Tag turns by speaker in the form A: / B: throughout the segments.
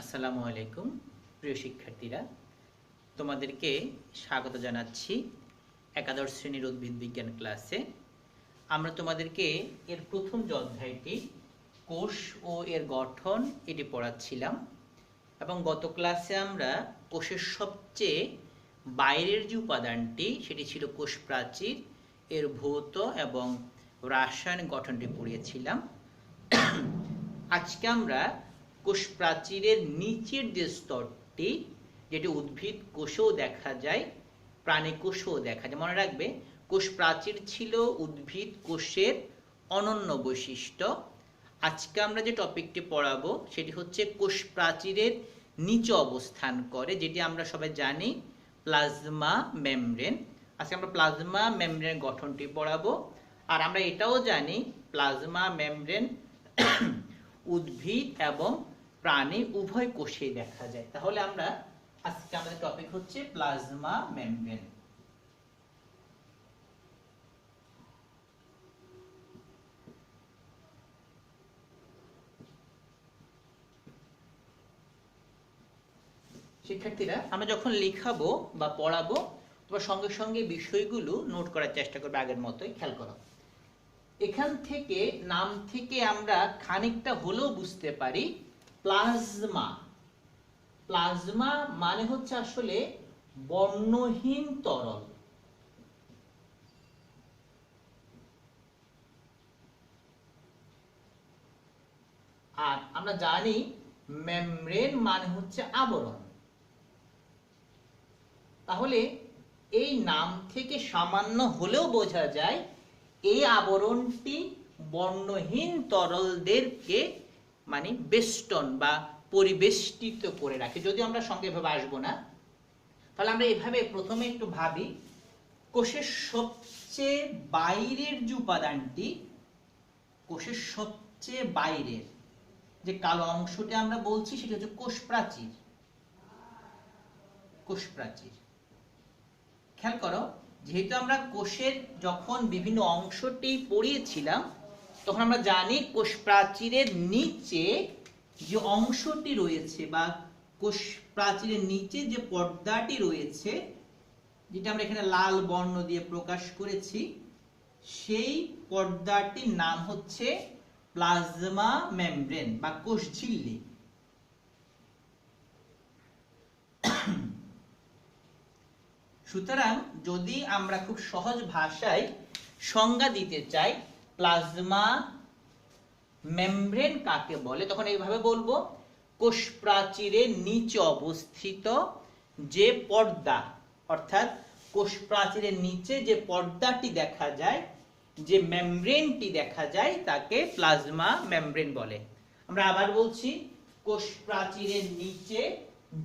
A: আসসালামু আলাইকুম প্রিয় শিক্ষার্থীরা, তোমাদেরকে স্বাগত জানাচ্ছি একাদশ শ্রেণীর উদ্ভিদ বিজ্ঞান ক্লাসে। আমরা তোমাদেরকে এর প্রথম যে অধ্যায়টি কোষ ও এর গঠন এটি পড়াচ্ছিলাম এবং গত ক্লাসে আমরা কোষের সবচেয়ে বাইরের যে উপাদানটি সেটি ছিল কোষ প্রাচীর, এর ভৌত এবং রাসায়নিক গঠনটি পড়িয়েছিলাম। আজকে আমরা কোষ প্রাচীরের নিচের যে স্তরটি, যেটি উদ্ভিদ কোষেও দেখা যায়, প্রাণী কোষেও দেখা যায়। মনে রাখবে, কোষ প্রাচীর ছিল উদ্ভিদ কোষের অনন্য বৈশিষ্ট্য। আজকে আমরা যে টপিকটি পড়াবো সেটি হচ্ছে কোষ প্রাচীরের নিচে অবস্থান করে, যেটি আমরা সবাই জানি প্লাজমা মেমব্রেন। আজকে আমরা প্লাজমা মেমব্রেনের গঠনটি পড়াবো। আর আমরা এটাও জানি প্লাজমা মেমব্রেন উদ্ভিদ এবং প্রাণী উভয় কোষেই দেখা যায়। তাহলে আমরা আজকে আমাদের টপিক হচ্ছে প্লাজমা মেমব্রেন। শিক্ষার্থীরা, আমরা যখন লিখাবো বা পড়াবো তোমার সঙ্গে সঙ্গে বিষয়গুলো নোট করার চেষ্টা করবে আগের মতোই। খেয়াল করো, এখান থেকে নাম থেকে আমরা খানিকটা হলেও বুঝতে পারি প্লাজমা। প্লাজমা মানে হচ্ছে আসলে বর্ণহীন তরল। আর আমরা জানি মেমব্রেন মানে হচ্ছে আবরণ। তাহলে এই নাম থেকে সামান্য হলেও বোঝা যায় এই আবরণটি বর্ণহীন তরলদেরকে মানে বেষ্টন বা পরিবেষ্টিত করে রাখে। যদিও আমরা সঙ্গে এভাবে আসবো না, তাহলে আমরা এভাবে প্রথমে একটু ভাবি। কোষের সবচেয়ে বাইরের যে উপাদানটি, কোষের সবচেয়ে বাইরের যে কালো অংশটি আমরা বলছি সেটা হচ্ছে কোষ প্রাচীর। কোষ প্রাচীর, খেয়াল করো, যেহেতু আমরা কোষের যখন বিভিন্ন অংশটি পড়িয়েছিলাম তখন আমরা জানি কোষ প্রাচীরের নিচে যে অংশটি রয়েছে বা কোষ প্রাচীরের নিচে যে পর্দাটি রয়েছে, যেটা আমরা এখানে লাল বর্ণ দিয়ে প্রকাশ করেছি, সেই পর্দাটির নাম হচ্ছে প্লাজমা মেমব্রেন বা কোষ ঝিল্লি। সুতরাং যদি আমরা খুব সহজ ভাষায় সংজ্ঞা দিতে চাই প্লাজমা মেমব্রেন কাকে বলে, তখন এইভাবে বলবো, কোষ প্রাচীরের নিচে অবস্থিত যে পর্দা, অর্থাৎ কোষ প্রাচীরের নিচে যে পর্দাটি দেখা যায়, যে মেমব্রেনটি দেখা যায়, তাকে প্লাজমা মেমব্রেন বলে। আমরা আবার বলছি, কোষ প্রাচীরের নিচে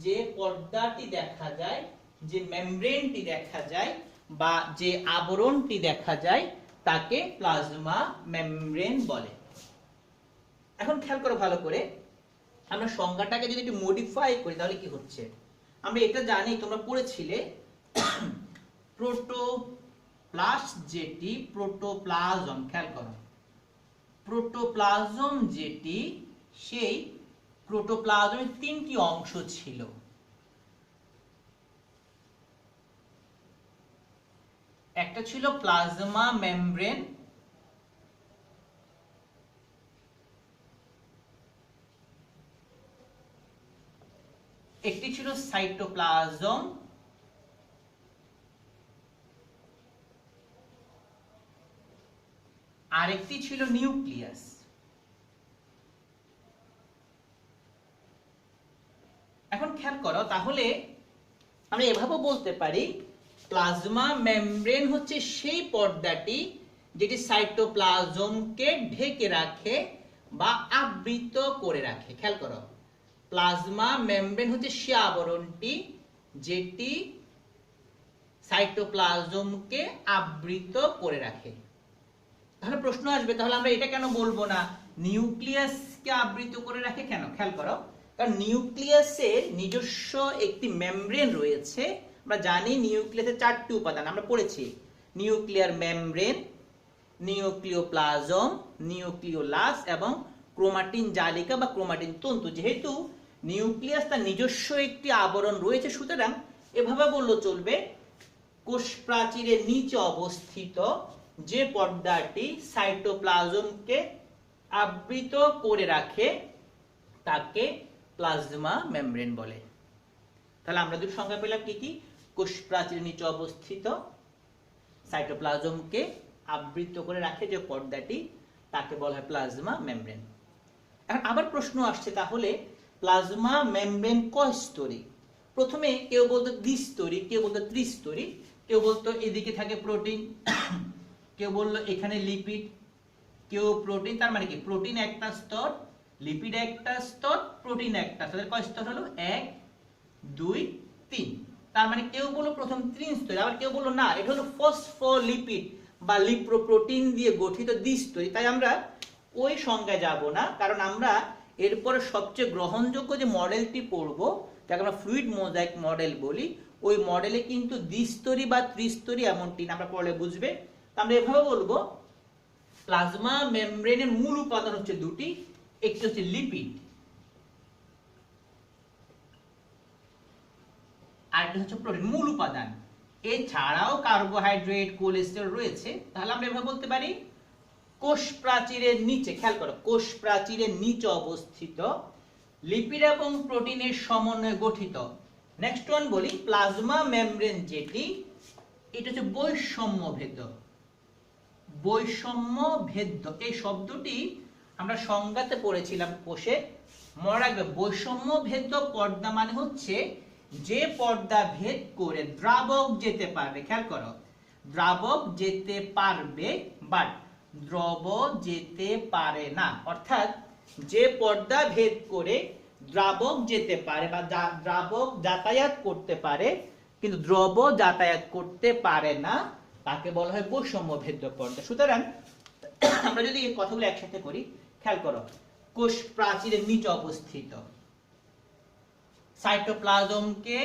A: যে পর্দাটি দেখা যায়, যে মেমব্রেনটি দেখা যায় বা যে আবরণটি দেখা যায়, তাকে প্লাজমা মেমব্রেন বলে। এখন খেয়াল করো ভালো করে, আমরা সংজ্ঞাটাকে যদি একটু মডিফাই করি তাহলে কি হচ্ছে। আমরা এটা জানি, তোমরা পড়েছিলে প্রোটোপ্লাস্ট যেটি প্রোটোপ্লাজম। খেয়াল করো, প্রোটোপ্লাজম যেটি, সেই প্রোটোপ্লাজমের তিনটি অংশ ছিল। একটা ছিল প্লাজমা মেমব্রেন, একটি ছিল সাইটোপ্লাজম, আরেকটি ছিল নিউক্লিয়াস। এখন খেয়াল করো, তাহলে আমরা এভাবে বলতে পারি প্লাজমা মেমব্রেন হচ্ছে সেই পর্দাটি যেটি সাইটোপ্লাজমকে ঢেকে রাখে বা আবৃত করে রাখে। খেয়াল করো, প্লাজমা মেমব্রেন হচ্ছে সে আবরণটি যেটি সাইটোপ্লাজমকে আবৃত করে রাখে। তাহলে প্রশ্ন আসবে, তাহলে আমরা এটা কেন বলবো না নিউক্লিয়াসকে আবৃত করে রাখে? কেন? খেয়াল করো, কারণ নিউক্লিয়াসের নিজস্ব একটি মেমব্রেন রয়েছে। আমরা জানি নিউক্লিয়াসের চারটি উপাদান আমরা পড়েছি: নিউক্লিয়ার মেমব্রেন, নিউক্লিওপ্লাজম, নিউক্লিওলাস এবং ক্রোমাটিন জালিকা বা ক্রোমাটিন তন্তু। যেহেতু নিউক্লিয়াস তার নিজস্ব একটি আবরণ রয়েছে, সুতরাং এভাবে বললে চলবে কোষ প্রাচীরের নিচে অবস্থিত যে পর্দাটি সাইটোপ্লাজমকে আবৃত করে রাখে তাকে প্লাজমা মেমব্রেন বলে। তাহলে আমরা দুটো সংজ্ঞা পেলাম কি কি? কোষ প্রাচীরের নিচে অবস্থিত সাইটোপ্লাজমকে আবৃত করে রাখে যে পর্দাটি তাকে বলা হয় প্লাজমা মেমব্রেন। এখন আবার প্রশ্ন আসছে, তাহলে প্লাজমা মেমব্রেন কয় স্তরী? প্রথমে কেউ বলতো দ্বিস্তরী, কেউ বলতো ত্রিস্তরী, কেউ বলতো এদিকে থাকে প্রোটিন, কেউ বললো এখানে লিপিড, কেউ প্রোটিন। তার মানে কি প্রোটিন একটা স্তর, লিপিড একটা স্তর, প্রোটিন একটা স্তর। কয় স্তর হলো? 1 2 3। তার মানে কেউ বললো প্রথম 3 স্তরী, আবার কেউ বললো না এটা হলো ফসফোলিপিড বা লিপ্রোপ্রোটিন দিয়ে গঠিত দ্বিস্তরী। তাই আমরা ওই সংজ্ঞায় যাব না, কারণ আমরা এরপরে সবচেয়ে গ্রহণযোগ্য যে মডেলটি পড়ব, যাকে আমরা ফ্লুইড মোজাইক মডেল বলি, ওই মডেলে কিন্তু দ্বিস্তরী বা ত্রিস্তরী এমনটি না, আমরা পড়লে বুঝবে। আমরা এভাবে বলবো প্লাজমা মেমব্রেনের মূল উপাদান হচ্ছে দুটি, একটি হচ্ছে লিপিড আর একটা হচ্ছে প্রোটিন, মূল উপাদান। এছাড়াও কার্বোহাইড্রেট, কোলেস্টেরল রয়েছে। তাহলে আমরা এভাবে বলতে পারি কোষ প্রাচীরের নিচে, খেয়াল করো, কোষ প্রাচীরের নিচে অবস্থিত লিপিড এবং প্রোটিনের সমন্বয়ে গঠিত। নেক্সট ওয়ান বলি প্লাজমা মেমব্রেন যেটি, এটা হচ্ছে বৈষম্য ভেদ্য। বৈষম্য ভেদ্য এই শব্দটি আমরা সংজ্ঞাতে পড়েছিলাম কোষে, মনে রাখবে বৈষম্য ভেদ্য পর্দা মানে হচ্ছে যে পর্দা ভেদ করে দ্রাবক যেতে পারবে। খেয়াল করো, দ্রাবক যেতে পারবে বাট দ্রব যেতে পারে না। অর্থাৎ যে পর্দা ভেদ করে দ্রাবক যেতে পারে বা দ্রাবক যাতায়াত করতে পারে কিন্তু দ্রব যাতায়াত করতে পারে না, তাকে বলা হয় বৈষম্য ভেদ্য পর্দা। সুতরাং আমরা যদি এই কথাগুলো একসাথে করি, খেয়াল করো, কোষ প্রাচীরের নিচে অবস্থিত সাইটোপ্লাজমকে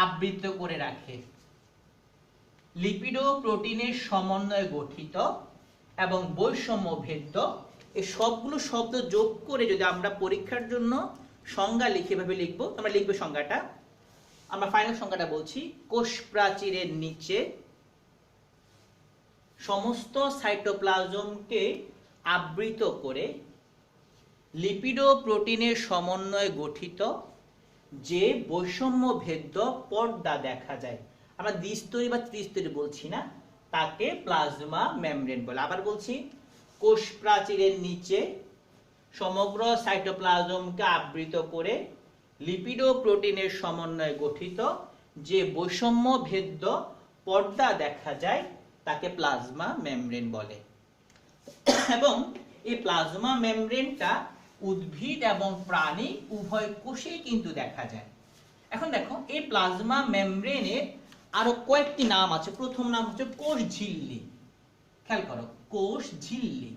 A: আবৃত করে রাখে, লিপিড ও প্রোটিনের সমন্বয়ে গঠিত এবং বৈষম্য ভেদ্য। এই সবগুলো শব্দ যোগ করে যদি আমরা পরীক্ষার জন্য সংজ্ঞা লিখে ভাবে লিখবো, আমরা লিখবো সংজ্ঞাটা, আমরা ফাইনাল সংজ্ঞাটা বলছি। কোষ প্রাচীরের নিচে সমস্ত সাইটোপ্লাজমকে আবৃত করে লিপিড ও প্রোটিনের সমন্বয়ে গঠিত যে বৈষম্য ভেদ্য পর্দা দেখা যায়, আমরা দ্বিস্তরী বা ত্রিস্তরী বলছি না, তাকে প্লাজমা মেমব্রেন বলে। আবার বলছি, কোষ প্রাচীরের নিচে সমগ্র সাইটোপ্লাজমকে আবৃত করে লিপিড ও প্রোটিনের সমন্বয়ে গঠিত যে বৈষম্য ভেদ্য পর্দা দেখা যায় তাকে প্লাজমা মেমব্রেন বলে। এবং এই প্লাজমা মেমব্রেনটা উদ্ভিদ এবং প্রাণী উভয় কোষেই কিন্তু দেখা যায়। এখন দেখো, এই প্লাজমা মেমব্রেনের আরো কয়েকটি নাম আছে। প্রথম নাম হচ্ছে কোষ ঝিল্লি। খেয়াল করো, কোষ ঝিল্লি।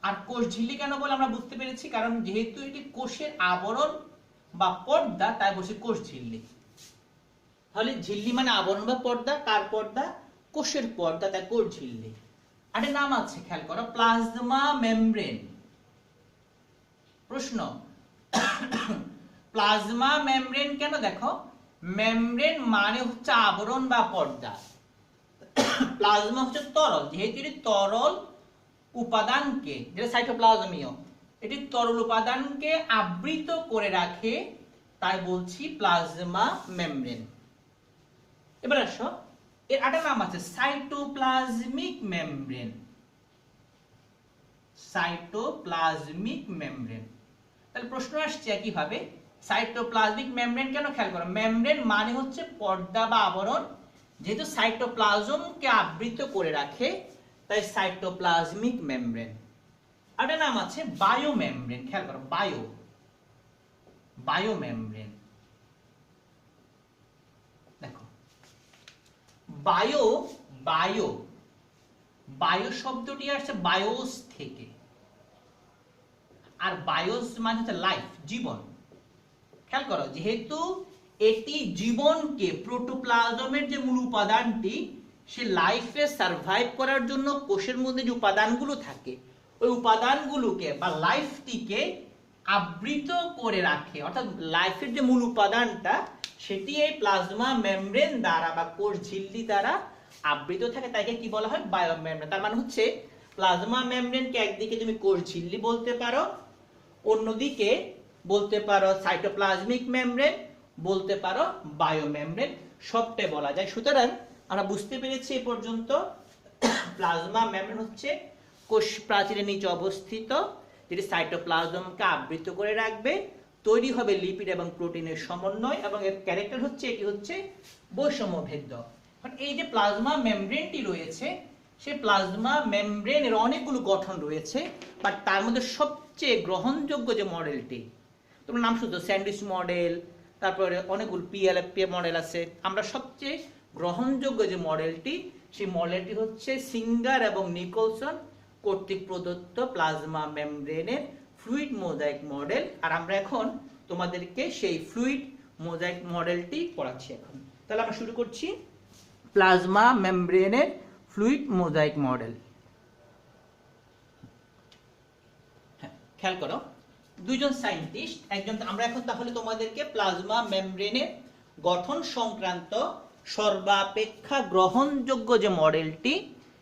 A: আর কোষ ঝিল্লি কেন বলে আমরা বুঝতে পেরেছি, কারণ যেহেতু এটি কোষের আবরণ বা পর্দা, তাই বলছি কোষ ঝিল্লি। তাহলে ঝিল্লি মানে আবরণ বা পর্দা, কার পর্দা? কোষের পর্দা, তাই কোষ ঝিল্লি। আরেকটা নাম আছে, খেয়াল করো, প্লাজমা মেমব্রেন। প্রশ্ন, প্লাজমা মেমব্রেন কেন? দেখো, মেমব্রেন মানে হচ্ছে আবরণ বা পর্দা, প্লাজমা হচ্ছে তরল, যেহেতু এটি তরল উপাদানকে, যেটা সাইটোপ্লাজমীয়, এটি তরল উপাদানকে আবৃত করে রাখে, তাই বলছি প্লাজমা মেমব্রেন। এবার আসো, এর আরেকটা নাম আছে সাইটোপ্লাজমিক মেমব্রেন। Cytoplasmic membrane. তাহলে প্রশ্ন আসছে একইভাবে, সাইটোপ্লাজমিক মেমব্রেন কেন? খেয়াল করো, মেমব্রেন মানে হচ্ছে পর্দা বা আবরণ, যেহেতু সাইটোপ্লাজমকে আবৃত করে রাখে তাই সাইটোপ্লাজমিক মেমব্রেন। আরেকটা নাম আছে বায়ো মেমব্রেন। খেয়াল করো, বায়ো মেমব্রেন। দেখো, বায়ো শব্দটি আসছে বায়োস থেকে, আর বায়োস মানে হচ্ছে লাইফ, জীবন। খেয়াল করো, যেহেতু এটি জীবনকে, প্রোটোপ্লাজমের যে মূল উপাদানটি, সে লাইফে সার্ভাইভ করার জন্য কোষের মধ্যে যে উপাদানগুলো থাকে, ওই উপাদানগুলোকে বা লাইফটিকে আবৃত করে রাখে, অর্থাৎ লাইফের যে মূল উপাদানটা সেটি এই প্লাজমা মেমব্রেন দ্বারা বা কোষ ঝিল্লি দ্বারা আবৃত থাকে, তাকে কি বলা হয়? Bio membrane. তার মানে হচ্ছে প্লাজমা মেমব্রেনকে একদিকে তুমি কোষ ঝিল্লি বলতে পারো, অন্যদিকে বলতে পারো সাইটোপ্লাজমিক মেমব্রেন, বলতে পারো বায়ো মেমব্রেন, সবটাই বলা যায়। সুতরাং আমরা বুঝতে পেরেছি এ পর্যন্ত প্লাজমা মেমব্রেন হচ্ছে কোষ প্রাচীরের নিচে অবস্থিত, যেটি সাইটোপ্লাজমকে আবৃত করে রাখবে, তৈরি হবে লিপিড এবং প্রোটিনের সমন্বয়, এবং এর ক্যারেক্টার হচ্ছে এটি হচ্ছে বৈষম্যভেদ্য। এই যে প্লাজমা মেমব্রেনটি রয়েছে, সেই প্লাজমা মেমব্রেনের অনেকগুলো গঠন রয়েছে, বাট তার মধ্যে সবচেয়ে গ্রহণযোগ্য যে মডেলটি, তোমরা নাম শুনছো স্যান্ডউইচ মডেল, তারপরে অনেকগুলো পিএলএফপি মডেল আছে, আমরা সবচেয়ে গ্রহণযোগ্য যে মডেলটি, সেই মডেলটি হচ্ছে সিঙ্গার এবং নিকোলসন কর্তৃক প্রদত্ত প্লাজমা মেমব্রেনের ফ্লুইড মোজাইক মডেল। আর আমরা এখন তোমাদেরকে সেই ফ্লুইড মোজাইক মডেলটি পড়াচ্ছি। এখন তাহলে আমরা শুরু করছি প্লাজমা মেমব্রেনের ফ্লুইড মোজাইক মডেল। হ্যাঁ, খেয়াল করো, দুইজন সায়েন্টিস্ট, একজন, আমরা এখন তাহলে তোমাদেরকে প্লাজমা মেমব্রেনের গঠন সংক্রান্ত সর্বাপেক্ষা গ্রহণযোগ্য যে মডেলটি,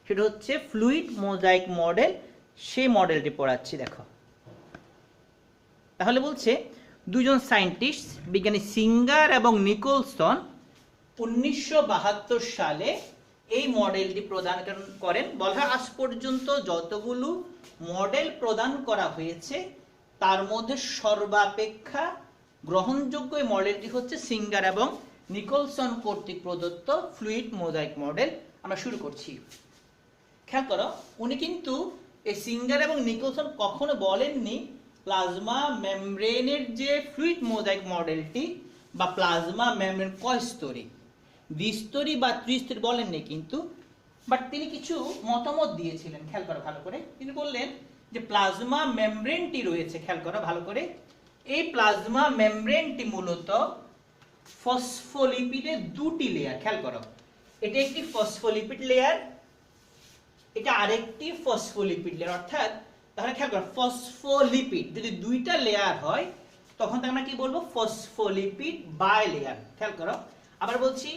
A: সেটা হচ্ছে ফ্লুইড মোজাইক মডেল, সেই মডেলটি পড়াচ্ছি। দেখো, তাহলে বলছে দুজন সায়েন্টিস্ট, বিজ্ঞানী সিঙ্গার এবং নিকোলসন 1972 সালে এই মডেলটি প্রদান করেন। বলা হয় আজ পর্যন্ত যতগুলো মডেল প্রদান করা হয়েছে তার মধ্যে সর্বাপেক্ষা গ্রহণযোগ্য এই মডেলটি হচ্ছে সিঙ্গার এবং নিকোলসন কর্তৃক প্রদত্ত ফ্লুইড মোজাইক মডেল। আমরা শুরু করছি। খেয়াল করো, উনি কিন্তু এই সিঙ্গার এবং নিকোলসন কখনো বলেননি প্লাজমা মেমব্রেনের যে ফ্লুইড মোজাইক মডেলটি বা প্লাজমা মেমব্রেন কয় স্তরী, দ্বিস্তরী বা ত্রিস্তরী বলেননি কিন্তু, বাট তিনি কিছু মতামত দিয়েছিলেন। খেয়াল করো ভালো করে, তিনি বললেন যে প্লাজমা মেমব্রেনটি রয়েছে, খেয়াল করো ভালো করে, এই প্লাজমা মেমব্রেনটি মূলত ফসফোলিপিডের দুটি লেয়ার। খেয়াল করো, এটা একটি ফসফোলিপিড লেয়ার, এটা আরেকটি ফসফোলিপিড লেয়ার। অর্থাৎ তাহলে খেয়াল করো, ফসফোলিপিড যদি দুইটা লেয়ার হয় তখন আমরা কি বলবো? Phospholipid bilayer. খেয়াল করো, আবার বলছি,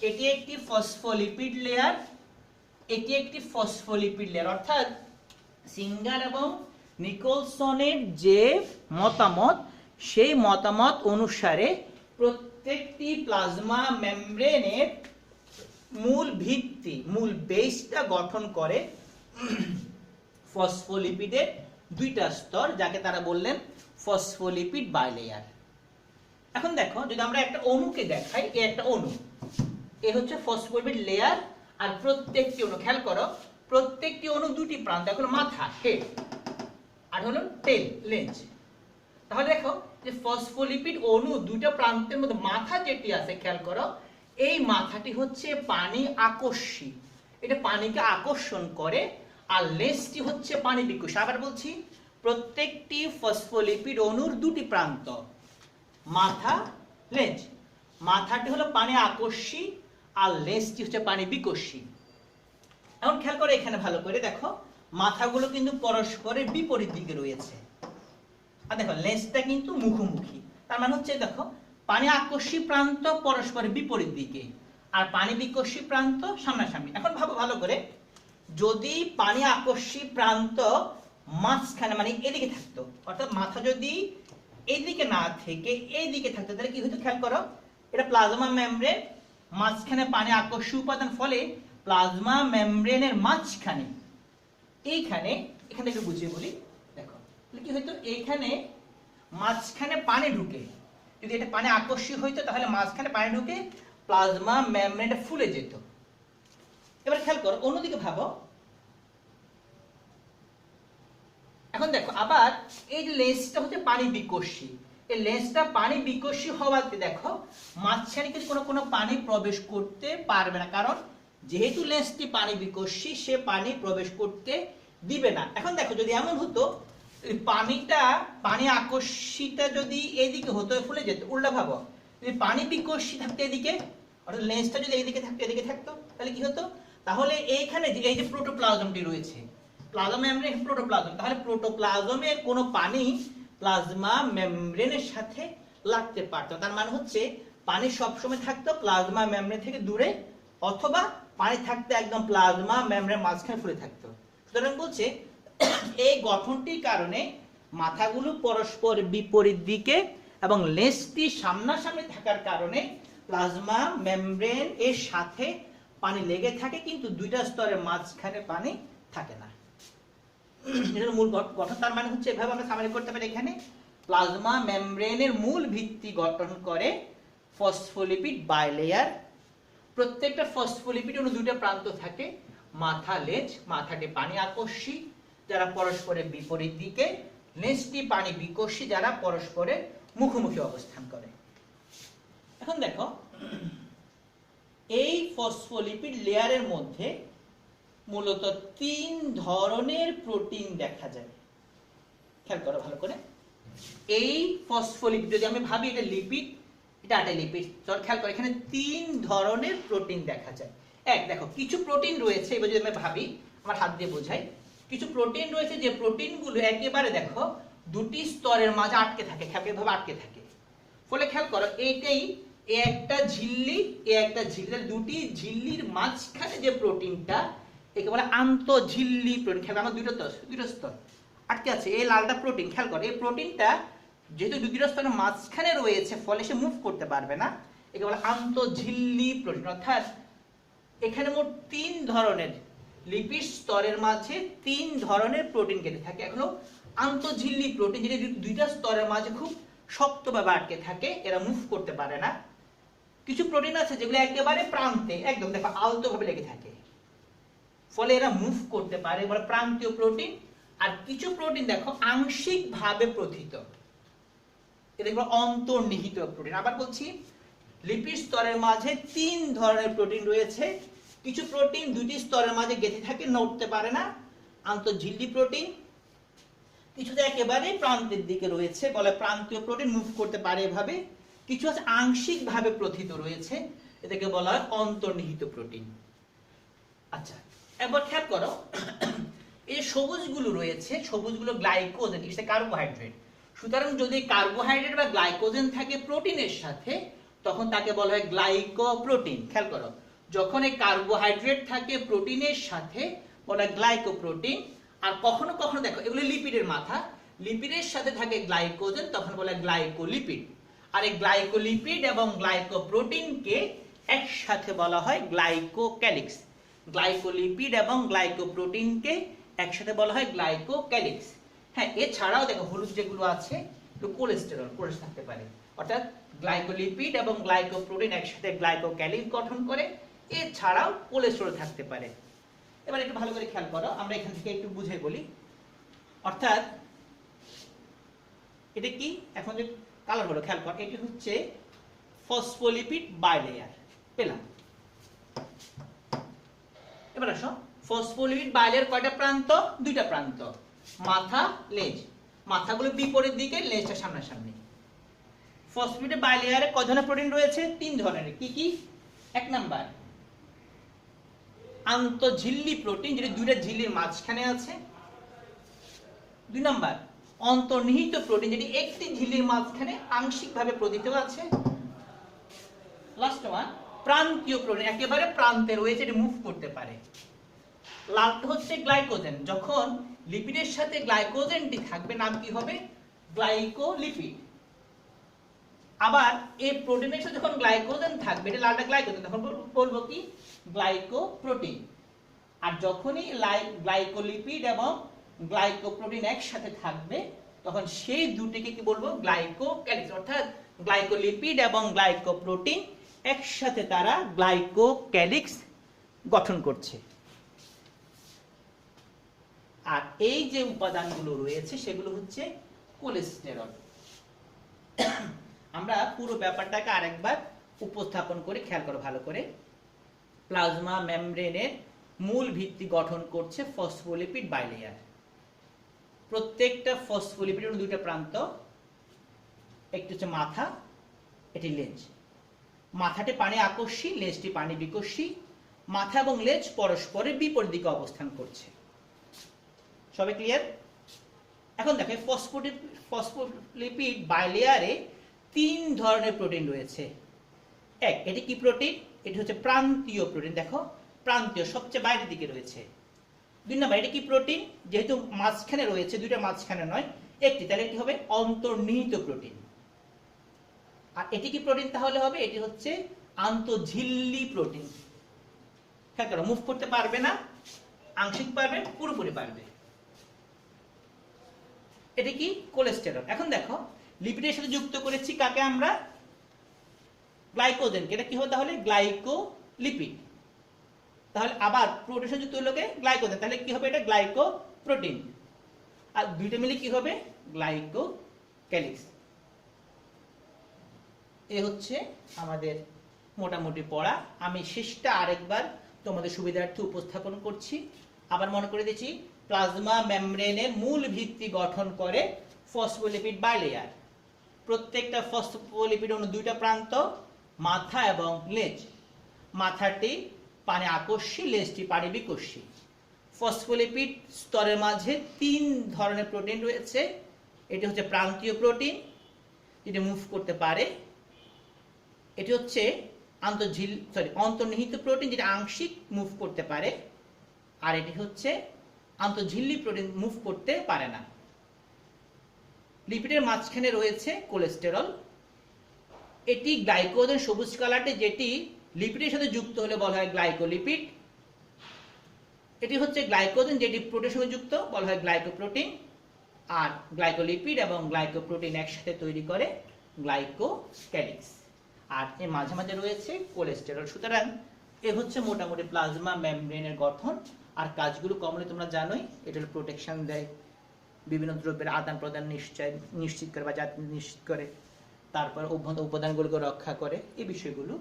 A: এটি একটি ফসফোলিপিড লেয়ার, এটি একটি ফসফোলিপিড লেয়ার। অর্থাৎ সিঙ্গার এবং নিকোলসনের যে মতামত, সেই মতামত অনুসারে প্রত্যেকটি প্লাজমা মেমব্রেনের মূল ভিত্তি, মূল বেসটা গঠন করে ফসফোলিপিডের দুইটা স্তর, যাকে তারা বললেন ফসফোলিপিড বাইলেয়ার। এখন দেখো, যদি আমরা একটা অণুকে দেখাই, এই একটা অণু, এই হচ্ছে ফসফোলিপিড লেয়ার, আর প্রত্যেকটি অণু, খেয়াল করো, প্রত্যেকটি অণু দুটি প্রান্ত, হলো মাথা হেড, আর হলো টেল লেজ। তাহলে দেখো যে ফসফোলিপিড অণু দুটো প্রান্তের মধ্যে মাথা যেটি আছে, খেয়াল করো, এই মাথাটি হচ্ছে পানি আকর্ষী, এটা পানিকে আকর্ষণ করে, আর লেজটি হচ্ছে পানি বিকোষী। আবার বলছি, প্রত্যেকটি ফসফোলিপিড অণুর দুটি প্রান্ত, মাথা লেজ, মাথাটি হলো পানি আকর্ষী আর লেজটি হচ্ছে পানি বিকোষী। এখন খেয়াল করে এখানে ভালো করে দেখো, মাথাগুলো কিন্তু পরস্পরের বিপরীত দিকে রয়েছে, আর দেখো লেজটা কিন্তু মুখোমুখি। তার মানে হচ্ছে দেখো, পানি আকর্ষী প্রান্ত পরস্পরের বিপরীত দিকে, আর পানি বিকোষী প্রান্ত সামনাসামনি। এখন ভাবো ভালো করে, যদি পানি আকর্ষী প্রান্ত মাঝখানে মানে এদিকে থাকতো, অর্থাৎ মাথা যদি এইদিকে না থেকে এইদিকে থাকতো, তাহলে কি হতো? খেয়াল করো, এটা প্লাজমা মেমব্রেন, মাঝখানে পানি আকর্ষী উপাদান, ফলে প্লাজমা মেমব্রেনের মাঝখানে এইখানে, এখানে একটু বুঝিয়ে বলি, দেখো কি হইতো, এইখানে মাঝখানে পানি ঢুকে, যদি এটা পানি আকর্ষী হইতো তাহলে মাঝখানে পানি ঢুকে প্লাজমা মেমব্রেনটা ফুলে যেত। এবার খেয়াল করো, অন্যদিকে ভাবো, এখন দেখো আবার এই যে লেন্সটা হচ্ছে পানি বিকোষী, এই লেন্সটা পানি বিকোষী হওয়াতে দেখো মাঝখানে কিন্তু কোনো পানি প্রবেশ করতে পারবে না, কারণ যেহেতু লেন্সটি পানি বিকোষী, সে পানি প্রবেশ করতে দিবে না। এখন দেখো, যদি এমন হতো, পানিটা পানি আকর্ষীটা যদি এদিকে হতো ফুলে যেত, উল্টা ভাবো, যদি পানি বিকোষী থাকতো এদিকে, অর্থাৎ লেন্সটা যদি এইদিকে থাকতো এদিকে থাকতো, তাহলে কি হতো? তাহলে এইখানে এই যে প্রোটোপ্লাজমটি রয়েছে, প্লাজমা মেমব্রেন প্রোটোপ্লাজম, তাহলে প্রোটোপ্লাজমে কোনো পানি প্লাজমা মেমব্রেনের সাথে লাগতে পারত। তার মানে হচ্ছে পানি সবসময় থাকতো প্লাজমা মেমব্রেন থেকে দূরে, অথবা পানি থাকতে একদম প্লাজমা মেমব্রেন মাঝখানে ফুলে থাকতো। সুতরাং বলছে এই গঠনটির কারণে মাথাগুলো পরস্পর বিপরীত দিকে এবং লেজটি সামনাসামনি থাকার কারণে প্লাজমা মেমব্রেন এর সাথে পানি লেগে থাকে, কিন্তু দুইটা স্তরের মাঝখানে পানি থাকে না। এটা মূল গঠন। তার মানে হচ্ছে এভাবে আমরা সামারি করতে পারি, এখানে প্লাজমা মেমব্রেনের মূল ভিত্তি গঠন করে ফসফোলিপিড বাইলেয়ার। প্রত্যেকটা ফসফোলিপিড অণু দুইটা প্রান্ত থাকে, মাথা লেজ। মাথাটি পানি আকর্ষী যারা পরস্পরের বিপরীত দিকে, লেজটি পানি বিকর্ষী যারা পরস্পরের মুখোমুখি অবস্থান করে। এখন দেখো এই ফসফোলিপিড লেয়ারের মধ্যে মূলত 3 ধরনের প্রোটিন দেখা যায়। খেয়াল করো ভালো করে। এই ফসফোলিপিড যদি আমি ভাবি এটা লিপিড, এটা একটা লিপিড, চল খেয়াল করো এখানে 3 ধরনের প্রোটিন দেখা যায়। এক, দেখো কিছু প্রোটিন রয়েছে, এবার যদি আমি ভাবি আমার হাত দিয়ে বোঝাই, কিছু প্রোটিন রয়েছে যে প্রোটিনগুলো একেবারে দেখো দুটি স্তরের মাঝে আটকে থাকে, ভাবে আটকে থাকে। ফলে খেয়াল করো এইটাই একটা ঝিল্লি, একটা ঝিল্লি, দুটি ঝিল্লির মাঝখানে যে প্রোটিনটা একে বলে আন্তঃঝিল্লি প্রোটিন। খেয়াল আমার দুটো স্তর আটকে আছে, এই লালটা প্রোটিন। খেয়াল করো এই প্রোটিনটা যেহেতু দুটো স্তরের মাঝখানে রয়েছে ফলে সে মুভ করতে পারবে না, একে বলে আন্তঃঝিল্লি প্রোটিন। অর্থাৎ এখানে মোট 3 ধরনের লিপিড স্তরের মাঝে 3 ধরনের প্রোটিন কেটে থাকে। এগুলো আন্তঃঝিল্লি প্রোটিন, যেটা দুইটা স্তরের মাঝে খুব শক্তভাবে আটকে থাকে, এরা মুভ করতে পারে না। কিছু প্রোটিন আছে যেগুলো একেবারে প্রান্তে একদম দেখো আলতোভাবে লেগে থাকে, ফলে এরা মুভ করতে পারে, বলে প্রান্তীয় প্রোটিন। আর কিছু প্রোটিন দেখো আংশিকভাবে প্রথিত, এটা বলে অন্তর্নিহিত প্রোটিন। আবার বলছি লিপিড স্তরের মাঝে 3 ধরনের প্রোটিন রয়েছে। কিছু প্রোটিন দুটি স্তরের মাঝে গেঁথে থাকে, নড়তে পারে না, আন্তঃঝিল্লি প্রোটিন। কিছু একেবারে প্রান্তের দিকে রয়েছে, বলে প্রান্তীয় প্রোটিন, মুভ করতে পারে এভাবে। কিছু আছে আংশিকভাবে প্রথিত রয়েছে, এটাকে বলা হয় অন্তর্নিহিত প্রোটিন। আচ্ছা এবার খেয়াল করো এই সবুজগুলো রয়েছে, সবুজগুলো গ্লাইকোজেন, এটা কার্বোহাইড্রেট। সুতরাং যদি কার্বোহাইড্রেট বা গ্লাইকোজেন থাকে প্রোটিনের সাথে তখন তাকে বলা হয় গ্লাইকোপ্রোটিন। খেয়াল করো যখন এই কার্বোহাইড্রেট থাকে প্রোটিনের সাথে বলা হয় গ্লাইকোপ্রোটিন। আর কখনো কখনো দেখো এগুলো লিপিডের মাথা, লিপিডের সাথে থাকে গ্লাইকোজেন, তখন বলা হয় গ্লাইকোলিপিড। আর এই গ্লাইকোলিপিড এবং গ্লাইকোপ্রোটিনকে একসাথে বলা হয় গ্লাইকোক্যালিক্স। গ্লাইকোলিপিড এবং গ্লাইকোপ্রোটিনকে একসাথে বলা হয় গ্লাইকোক্যালিক্স। হ্যাঁ, এছাড়াও দেখো হলুদ যেগুলো আছে কোলেস্টেরল থাকতে পারে। অর্থাৎ গ্লাইকোলিপিড এবং গ্লাইকোপ্রোটিন একসাথে গ্লাইকোক্যালিক্স গঠন করে, এছাড়াও কোলেস্টেরল থাকতে পারে। এবার একটু ভালো করে খেয়াল করো, আমরা এখান থেকে একটু বুঝে বলি। অর্থাৎ এটা কি এখন যে কালার হলো খেয়াল কর, এটি হচ্ছে ফসফোলিপিড বাইলেয়ার পেলাম। এবার আসো ফসফোলিপিড বাইলেয়ার কয়টা প্রান্ত? 2টা প্রান্ত, মাথা লেজ। মাথাগুলো বিপরীত দিকে, লেজটা সামনাসামনি। ফসফোলিপিড বাইলেয়ারে কয় ধরনের প্রোটিন রয়েছে? 3 ধরনের। কি কি? 1 নাম্বার আন্তঃঝিল্লি প্রোটিন, যেটা 2টা ঝিল্লির মাঝখানে আছে। 2 নাম্বার অন্তর্নিহিত প্রোটিন, যেটি একটি ঝিল্লির মাঝখানে আংশিকভাবে প্রথিত আছে। লাস্ট ওয়ান প্রান্তীয় প্রোটিন, একেবারে প্রান্তে রয়েছে, এটি মুভ করতে পারে। লালটা হচ্ছে গ্লাইকোজেন, যখন লিপিডের সাথে গ্লাইকোজেনটি থাকবে নাম কি হবে? গ্লাইকোলিপিড। আবার এই প্রোটিনের সাথে যখন গ্লাইকোজেন থাকবে, এটা লালটা গ্লাইকোজেন, তখন বলবো কি? গ্লাইকোপ্রোটিন। আর যখনই গ্লাইকোলিপিড এবং গ্লাইকোপ্রোটিন একসাথে থাকবে তখন সেই দুটিকে কি বলবো? গ্লাইকোক্যালিক্স। অর্থাৎ গ্লাইকোলিপিড এবং গ্লাইকোপ্রোটিন একসাথে তারা গ্লাইকোক্যালিক্স গঠন করছে। আর এই যে উপাদানগুলো রয়েছে সেগুলো হচ্ছে কোলেস্টেরল। আমরা পুরো ব্যাপারটাকে আরেকবার উপস্থাপন করে খেয়াল করো ভালো করে। প্লাজমা মেমব্রেনের মূল ভিত্তি গঠন করছে ফসফোলিপিড বাইলেয়ার। প্রত্যেকটা ফসফোলিপিডের 2টা প্রান্ত, একটি হচ্ছে মাথা, এটি লেজ। মাথাটি পানি আকর্ষী, লেজটি পানি বিকর্ষী। মাথা এবং লেজ পরস্পরের বিপরীত দিকে অবস্থান করছে। সবাই ক্লিয়ার? এখন দেখো ফসফোলিপিড বাইলেয়ারে 3 ধরনের প্রোটিন রয়েছে। এক, এটি কি প্রোটিন? এটি হচ্ছে প্রান্তীয় প্রোটিন। দেখো প্রান্তীয়, সবচেয়ে বাইরের দিকে রয়েছে। 2 নম্বর, এটি কি প্রোটিন? যেহেতু মাঝখানে রয়েছে, দুইটা মাঝখানে নয় একটি, তাহলে এটি হবে অন্তর্নিহিত প্রোটিন। আর এটি কি প্রোটিন তাহলে হবে? এটি হচ্ছে আন্তঃঝিল্লি প্রোটিন। খেয়াল করো, মুভ করতে পারবে না, আংশিক পারবে, পুরোপুরি পারবে। এটি কি? কোলেস্টেরল। এখন দেখো লিপিডের সাথে যুক্ত করেছি কাকে আমরা? গ্লাইকোজেনকে। এটা কি হবে তাহলে? গ্লাইকোলিপিড। তাহলে আবার প্রোটিনের যুক্ত হলো গ্লাইকোজেন, তাহলে কি হবে? এটা গ্লাইকোপ্রোটিন। আর দুইটা মিলে কি হবে? গ্লাইকোক্যালিক্স। এ হচ্ছে আমাদের মোটামুটি পড়া। আমি শেষটা আরেকবার তোমাদের সুবিধার্থে উপস্থাপন করছি। আবার মনে করে দিচ্ছি, প্লাজমা মেমব্রেনের মূল ভিত্তি গঠন করে ফসফোলিপিড বাইলেয়ার। প্রত্যেকটা ফসফোলিপিড অণু 2টা প্রান্ত, মাথা এবং লেজ। মাথাটি পানি আকর্ষী, লেজটি পানি বিকর্ষী। ফসফোলিপিড স্তরের মাঝে 3 ধরনের প্রোটিন রয়েছে। এটি হচ্ছে প্রান্তীয় প্রোটিন, যেটি মুভ করতে পারে। এটি হচ্ছে অন্তর্নিহিত প্রোটিন, যেটা আংশিক মুভ করতে পারে। আর এটি হচ্ছে আন্তঃঝিল্লি প্রোটিন, মুভ করতে পারে না। লিপিডের মাঝখানে রয়েছে কোলেস্টেরল। এটি গ্লাইকোজেন, সবুজ কালারটি, যেটি লিপিডের সাথে যুক্ত হলে বলা হয় গ্লাইকোলিপিড। এটি হচ্ছে গ্লাইকোজেন, যেটি প্রোটিনের সঙ্গে যুক্ত, বলা হয় গ্লাইকোপ্রোটিন। আর গ্লাইকোলিপিড এবং গ্লাইকোপ্রোটিন একসাথে তৈরি করে গ্লাইকোক্যালিক্স। আর এর মাঝে মাঝে রয়েছে কোলেস্টেরল। সুতরাং এ হচ্ছে মোটামুটি প্লাজমা মেমব্রেনের গঠন। আর কাজগুলো কমনলি তোমরা জানোই। এটা প্রোটেকশন দেয়, বিভিন্ন দ্রব্যের আদান প্রদান নিশ্চিত করে বা জাতি নিশ্চিত করে, তারপর অভ্যন্তর উপাদানগুলোকে রক্ষা করে, এই বিষয়গুলো।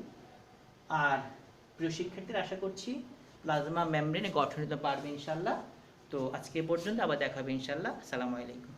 A: আর প্রিয় শিক্ষার্থীরা, আশা করছি প্লাজমা মেমব্রেনে গঠন নিতে পারবে ইনশাল্লাহ। তো আজকে এ পর্যন্ত, আবার দেখা হবে ইনশাল্লাহ। আসসালামু আলাইকুম।